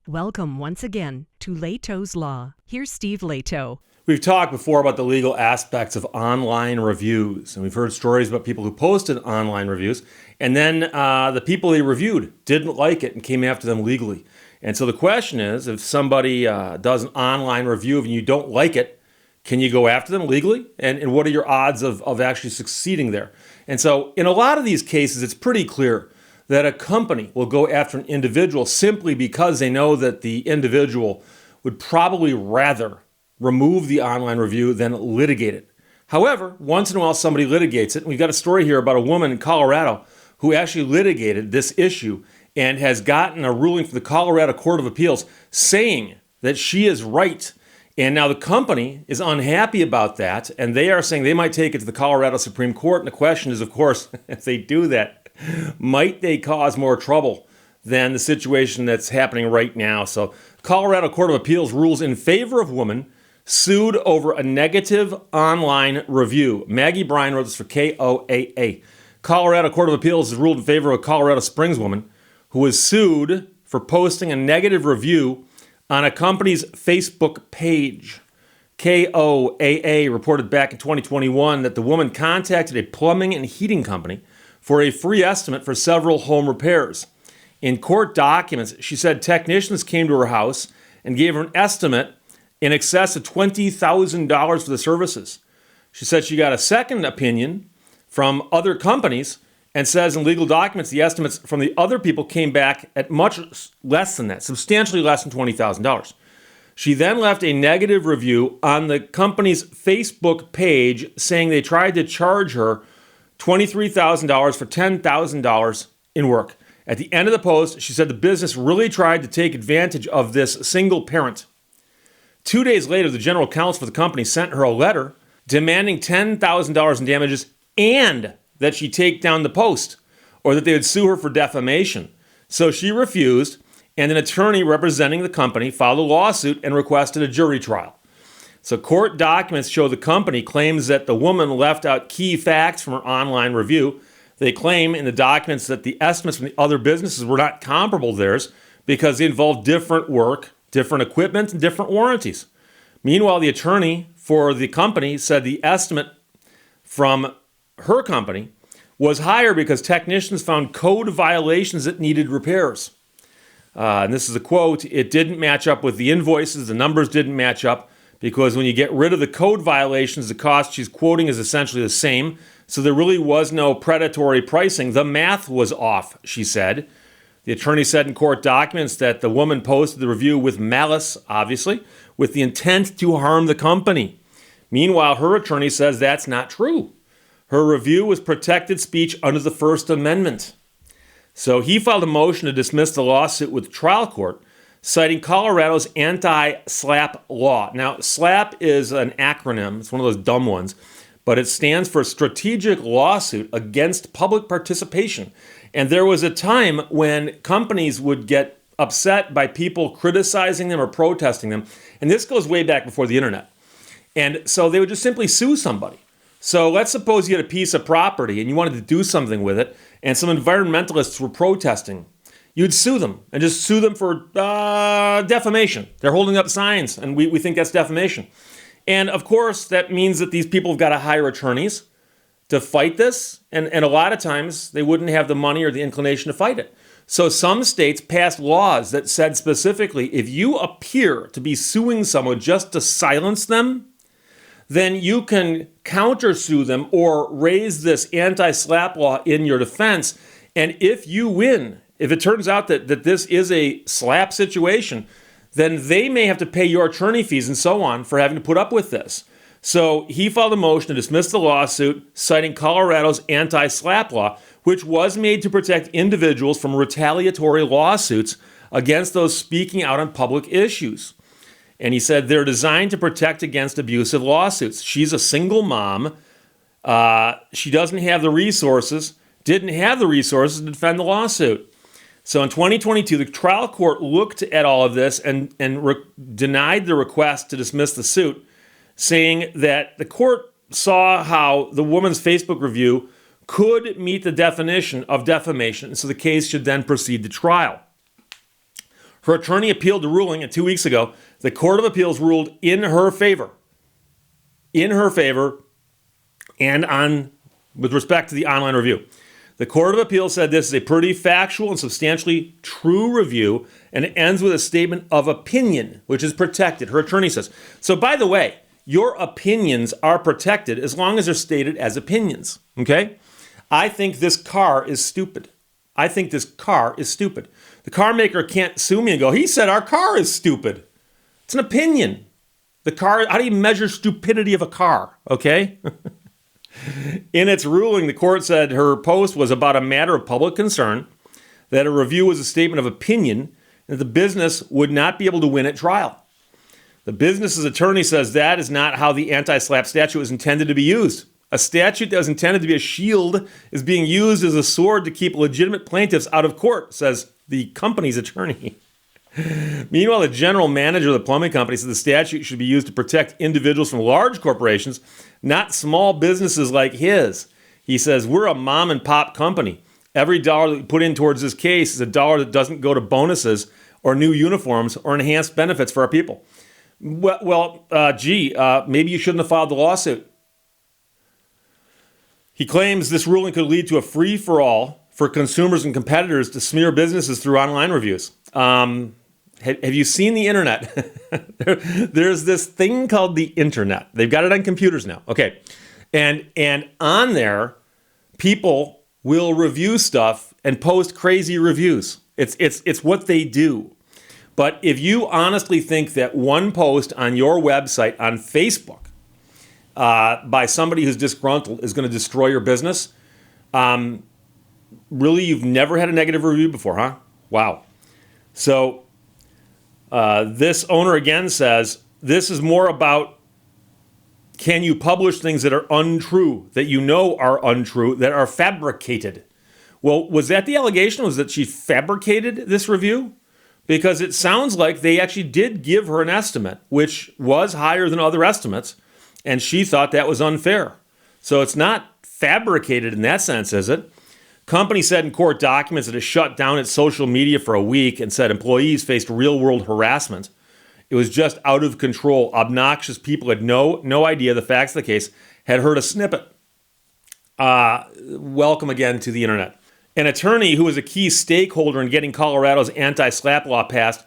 Welcome once again to Lehto's Law. Here's Steve Lehto. We've talked before about the legal aspects of online reviews, and we've heard stories about people who posted online reviews, and then the people they reviewed didn't like it and came after them legally. And so the question is, if somebody does an online review and you don't like it, can you go after them legally? And what are your odds of actually succeeding there? And so in a lot of these cases, it's pretty clear that a company will go after an individual simply because they know that the individual would probably rather remove the online review than litigate it. However, once in a while somebody litigates it. We've got a story here about a woman in Colorado who actually litigated this issue and has gotten a ruling from the Colorado Court of Appeals saying that she is right. And now the company is unhappy about that, and they are saying they might take it to the Colorado Supreme Court. And the question is, of course, if they do that, might they cause more trouble than the situation that's happening right now? So Colorado Court of Appeals rules in favor of woman sued over a negative online review. Maggie Bryan wrote this for KOAA. Colorado Court of Appeals has ruled in favor of a Colorado Springs woman who was sued for posting a negative review on a company's Facebook page. KOAA reported back in 2021 that the woman contacted a plumbing and heating company for a free estimate for several home repairs. In court documents, she said technicians came to her house and gave her an estimate in excess of $20,000 for the services. She said she got a second opinion from other companies and says in legal documents the estimates from the other people came back at much less than that, substantially less than $20,000. She then left a negative review on the company's Facebook page saying they tried to charge her $23,000 for $10,000 in work. At the end of the post, she said the business really tried to take advantage of this single parent. 2 days later, the general counsel for the company sent her a letter demanding $10,000 in damages and that she take down the post or that they would sue her for defamation. So she refused, and an attorney representing the company filed a lawsuit and requested a jury trial. So court documents show the company claims that the woman left out key facts from her online review. They claim in the documents that the estimates from the other businesses were not comparable to theirs because they involved different work, different equipment, and different warranties. Meanwhile, the attorney for the company said the estimate from her company was higher because technicians found code violations that needed repairs. And this is a quote, "It didn't match up with the invoices, the numbers didn't match up, because when you get rid of the code violations, the cost she's quoting is essentially the same. So there really was no predatory pricing. The math was off," she said. The attorney said in court documents that the woman posted the review with malice, obviously, with the intent to harm the company. Meanwhile, her attorney says that's not true. Her review was protected speech under the First Amendment. So he filed a motion to dismiss the lawsuit with the trial court, citing Colorado's anti-SLAPP law. Now, SLAPP is an acronym. It's one of those dumb ones, but it stands for Strategic Lawsuit Against Public Participation. And there was a time when companies would get upset by people criticizing them or protesting them. And this goes way back before the internet. And so they would just simply sue somebody. So let's suppose you had a piece of property and you wanted to do something with it, and some environmentalists were protesting. You'd sue them and just sue them for defamation. They're holding up signs, and we think that's defamation. And of course, that means that these people have got to hire attorneys to fight this, and a lot of times they wouldn't have the money or the inclination to fight it. So some states passed laws that said specifically, if you appear to be suing someone just to silence them, then you can countersue them or raise this anti-SLAPP law in your defense. And if you win, if it turns out that this is a SLAPP situation, then they may have to pay your attorney fees and so on for having to put up with this. So he filed a motion to dismiss the lawsuit, citing Colorado's anti-SLAPP law, which was made to protect individuals from retaliatory lawsuits against those speaking out on public issues. And he said they're designed to protect against abusive lawsuits. She's a single mom. She doesn't have the resources, didn't have the resources to defend the lawsuit. So in 2022, the trial court looked at all of this and denied the request to dismiss the suit, saying that the court saw how the woman's Facebook review could meet the definition of defamation, so the case should then proceed to trial. Her attorney appealed the ruling, and 2 weeks ago, the Court of Appeals ruled in her favor. And with respect to the online review. The Court of Appeals said this is a pretty factual and substantially true review, and it ends with a statement of opinion, which is protected, her attorney says. So by the way, your opinions are protected as long as they're stated as opinions, okay? I think this car is stupid. The car maker can't sue me and go, he said our car is stupid. It's an opinion. The car, how do you measure stupidity of a car, okay? In its ruling, the court said her post was about a matter of public concern, that a review was a statement of opinion, and that the business would not be able to win at trial. The business's attorney says that is not how the anti-SLAPP statute was intended to be used. A statute that was intended to be a shield is being used as a sword to keep legitimate plaintiffs out of court, says the company's attorney. Meanwhile, the general manager of the plumbing company said the statute should be used to protect individuals from large corporations, not small businesses like his. He says, we're a mom and pop company. Every dollar that we put in towards this case is a dollar that doesn't go to bonuses or new uniforms or enhanced benefits for our people. Maybe you shouldn't have filed the lawsuit. He claims this ruling could lead to a free-for-all for consumers and competitors to smear businesses through online reviews. Have you seen the internet? There's this thing called the internet. They've got it on computers now. Okay. And on there, people will review stuff and post crazy reviews. It's what they do. But if you honestly think that one post on your website on Facebook by somebody who's disgruntled is going to destroy your business, really, you've never had a negative review before, huh? Wow. So this owner again says, this is more about, can you publish things that are untrue, that you know are untrue, that are fabricated? Well, was that the allegation? Was that she fabricated this review? Because it sounds like they actually did give her an estimate, which was higher than other estimates, and she thought that was unfair. So it's not fabricated in that sense, is it? Company said in court documents that it shut down its social media for a week and said employees faced real-world harassment. It was just out of control. Obnoxious people had no idea the facts of the case, had heard a snippet. Welcome again to the internet. An attorney who was a key stakeholder in getting Colorado's anti-SLAPP law passed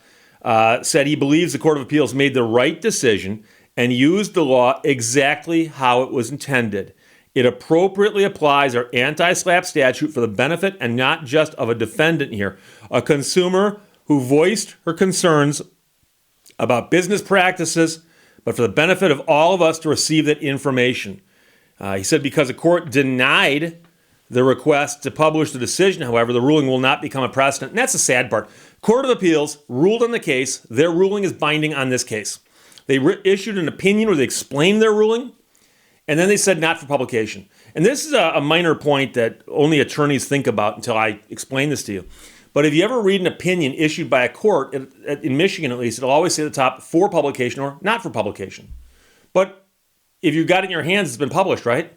said he believes the Court of Appeals made the right decision and used the law exactly how it was intended. It appropriately applies our anti-SLAPP statute for the benefit and not just of a defendant here, a consumer who voiced her concerns about business practices, but for the benefit of all of us to receive that information. He said because the court denied the request to publish the decision, however, the ruling will not become a precedent. And that's the sad part. Court of Appeals ruled on the case. Their ruling is binding on this case. They issued an opinion where they explained their ruling, and then they said not for publication. And this is a minor point that only attorneys think about until I explain this to you. But if you ever read an opinion issued by a court, in Michigan at least, it'll always say at the top, for publication or not for publication. But if you've got it in your hands, it's been published, right?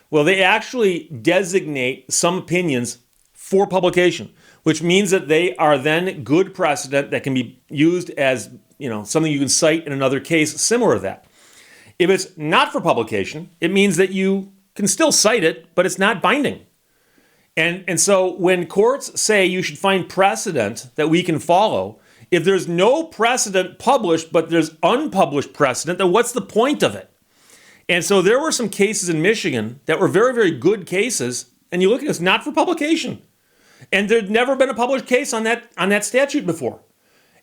Well, they actually designate some opinions for publication, which means that they are then good precedent that can be used as, something you can cite in another case similar to that. If it's not for publication, it means that you can still cite it, but it's not binding. And so when courts say you should find precedent that we can follow, if there's no precedent published, but there's unpublished precedent, then what's the point of it? And so there were some cases in Michigan that were very, very good cases, and you look at this, not for publication. And there'd never been a published case on that statute before.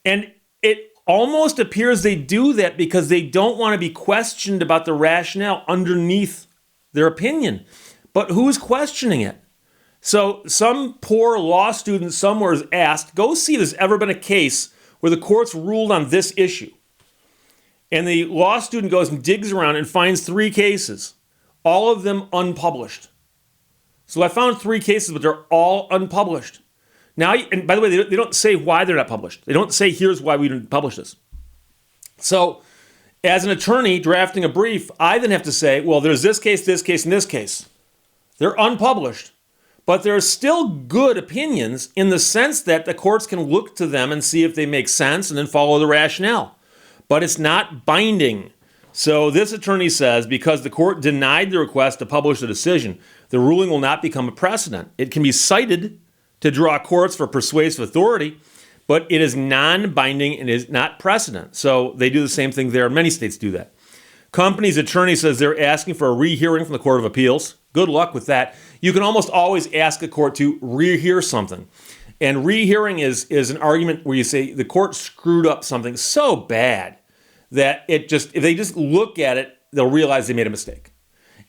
And it almost appears they do that because they don't want to be questioned about the rationale underneath their opinion. But who's questioning it? So some poor law student somewhere is asked, go see if there's ever been a case where the courts ruled on this issue. And the law student goes and digs around and finds 3 cases, all of them unpublished. So I found 3 cases, but they're all unpublished. Now, and by the way, they don't say why they're not published. They don't say, here's why we didn't publish this. So as an attorney drafting a brief, I then have to say, well, there's this case, and this case. They're unpublished. but they're still good opinions in the sense that the courts can look to them and see if they make sense and then follow the rationale. But it's not binding. So this attorney says because the court denied the request to publish the decision, the ruling will not become a precedent. It can be cited to draw courts for persuasive authority, but it is non-binding and is not precedent. So they do the same thing there. Many states do that. Company's attorney says they're asking for a rehearing from the Court of Appeals. Good luck with that. You can almost always ask a court to rehear something. And rehearing is an argument where you say the court screwed up something so bad that if they just look at it, they'll realize they made a mistake.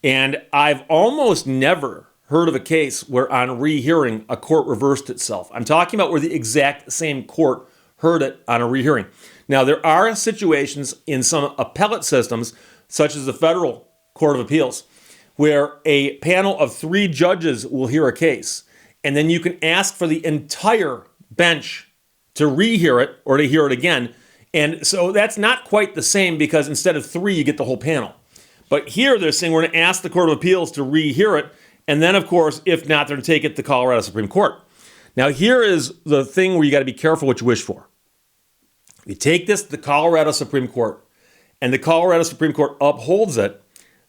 And I've almost never heard of a case where on rehearing a court reversed itself. I'm talking about where the exact same court heard it on a rehearing. Now, there are situations in some appellate systems, such as the Federal Court of Appeals, where a panel of 3 judges will hear a case, and then you can ask for the entire bench to rehear it or to hear it again. And so that's not quite the same because instead of 3, you get the whole panel. But here they're saying we're going to ask the Court of Appeals to rehear it. And then, of course, if not, they're going to take it to Colorado Supreme Court. Now, here is the thing where you got to be careful what you wish for. You take this to the Colorado Supreme Court, and the Colorado Supreme Court upholds it,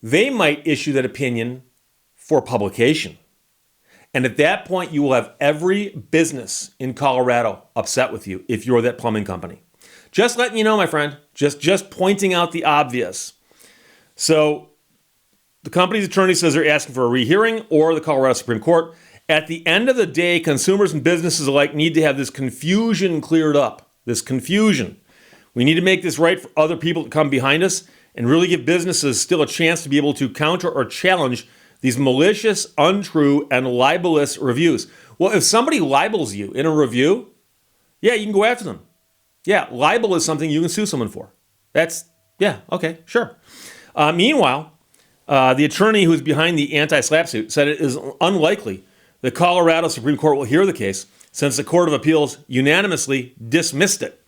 they might issue that opinion for publication. And at that point, you will have every business in Colorado upset with you if you're that plumbing company. Just letting you know, my friend, just pointing out the obvious. So the company's attorney says they're asking for a rehearing or the Colorado Supreme Court. At the end of the day, consumers and businesses alike need to have this confusion cleared up, this confusion. We need to make this right for other people to come behind us and really give businesses still a chance to be able to counter or challenge these malicious, untrue, and libelous reviews. Well, if somebody libels you in a review, yeah, you can go after them. Yeah, libel is something you can sue someone for. Okay, sure. Meanwhile, the attorney who's behind the anti-SLAPP suit said it is unlikely the Colorado Supreme Court will hear the case since the Court of Appeals unanimously dismissed it.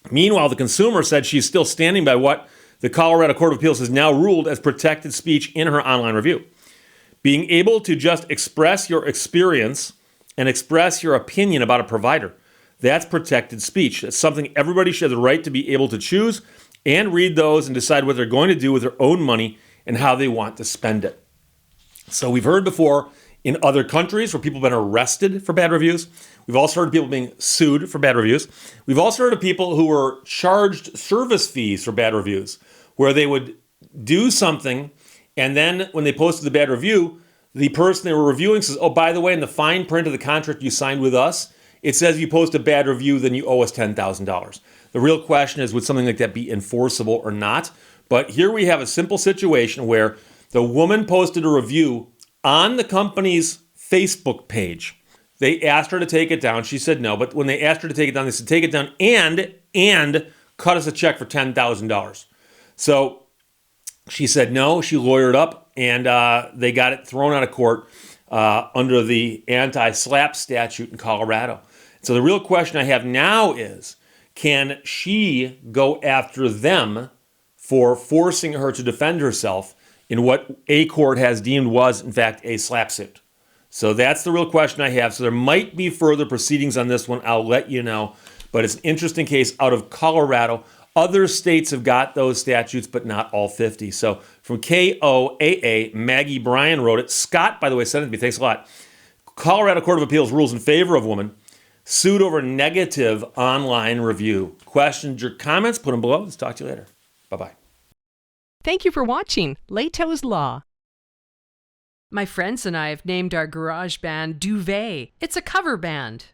Meanwhile, the consumer said she's still standing by what the Colorado Court of Appeals has now ruled as protected speech in her online review. Being able to just express your experience and express your opinion about a provider, that's protected speech. It's something everybody should have the right to be able to choose and read those and decide what they're going to do with their own money and how they want to spend it. So we've heard before in other countries where people have been arrested for bad reviews. We've also heard of people being sued for bad reviews. We've also heard of people who were charged service fees for bad reviews, where they would do something and then when they posted the bad review, the person they were reviewing says, oh, by the way, in the fine print of the contract you signed with us, it says if you post a bad review, then you owe us $10,000. The real question is, would something like that be enforceable or not? But here we have a simple situation where the woman posted a review on the company's Facebook page. They asked her to take it down. She said no, but when they asked her to take it down, they said take it down and cut us a check for $10,000. So she said no. She lawyered up, and they got it thrown out of court under the anti-SLAPP statute in Colorado. So the real question I have now is, can she go after them for forcing her to defend herself in what a court has deemed was, in fact, a SLAPP suit? So that's the real question I have. So there might be further proceedings on this one. I'll let you know. But it's an interesting case out of Colorado. Other states have got those statutes, but not all 50. So from KOAA, Maggie Bryan wrote it. Scott, by the way, sent it to me. Thanks a lot. Colorado Court of Appeals rules in favor of woman sued over negative online review. Questions or comments? Put them below. Let's talk to you later. Bye-bye. Thank you for watching Lehto's Law. My friends and I have named our garage band Duvet. It's a cover band.